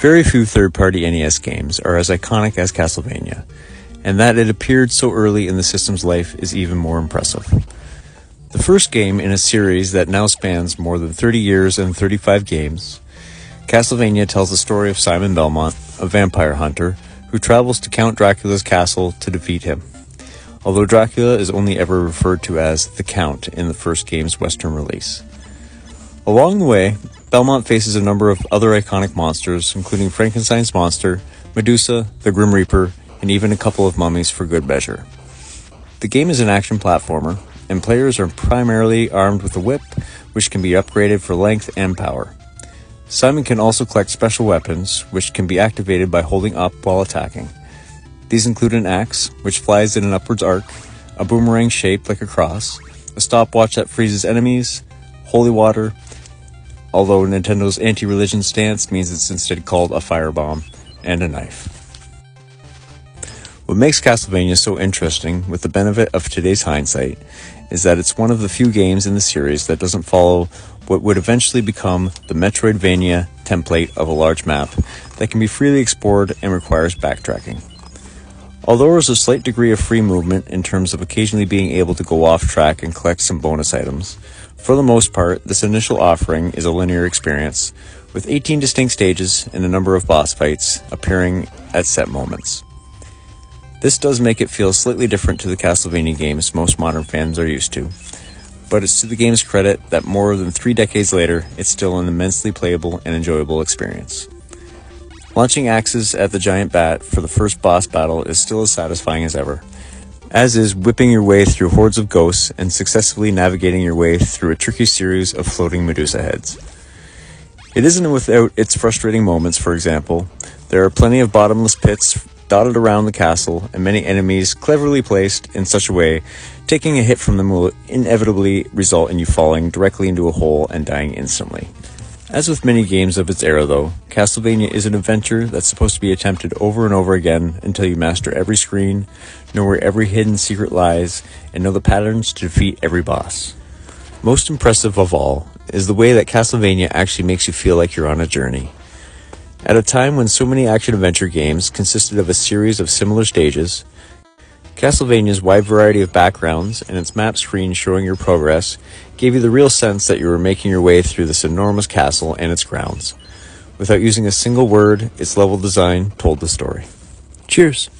Very few third-party NES games are as iconic as Castlevania, and that it appeared so early in the system's life is even more impressive. The first game in a series that now spans more than 30 years and 35 games, Castlevania tells the story of Simon Belmont, a vampire hunter, who travels to Count Dracula's castle to defeat him, although Dracula is only ever referred to as the Count in the first game's Western release. Along the way, Belmont faces a number of other iconic monsters, including Frankenstein's monster, Medusa, the Grim Reaper, and even a couple of mummies for good measure. The game is an action platformer, and players are primarily armed with a whip, which can be upgraded for length and power. Simon can also collect special weapons, which can be activated by holding up while attacking. These include an axe, which flies in an upwards arc, a boomerang shaped like a cross, a stopwatch that freezes enemies, holy water, although Nintendo's anti-religion stance means it's instead called a firebomb, and a knife. What makes Castlevania so interesting, with the benefit of today's hindsight, is that it's one of the few games in the series that doesn't follow what would eventually become the Metroidvania template of a large map that can be freely explored and requires backtracking. Although there's a slight degree of free movement in terms of occasionally being able to go off track and collect some bonus items, for the most part, this initial offering is a linear experience, with 18 distinct stages and a number of boss fights appearing at set moments. This does make it feel slightly different to the Castlevania games most modern fans are used to, but it's to the game's credit that more than 3 decades later, it's still an immensely playable and enjoyable experience. Launching axes at the giant bat for the first boss battle is still as satisfying as ever, as is whipping your way through hordes of ghosts and successfully navigating your way through a tricky series of floating Medusa heads. It isn't without its frustrating moments. For example, there are plenty of bottomless pits dotted around the castle, and many enemies cleverly placed in such a way, taking a hit from them will inevitably result in you falling directly into a hole and dying instantly. As with many games of its era though, Castlevania is an adventure that's supposed to be attempted over and over again until you master every screen, know where every hidden secret lies, and know the patterns to defeat every boss. Most impressive of all is the way that Castlevania actually makes you feel like you're on a journey. At a time when so many action-adventure games consisted of a series of similar stages, Castlevania's wide variety of backgrounds and its map screen showing your progress gave you the real sense that you were making your way through this enormous castle and its grounds. Without using a single word, its level design told the story. Cheers!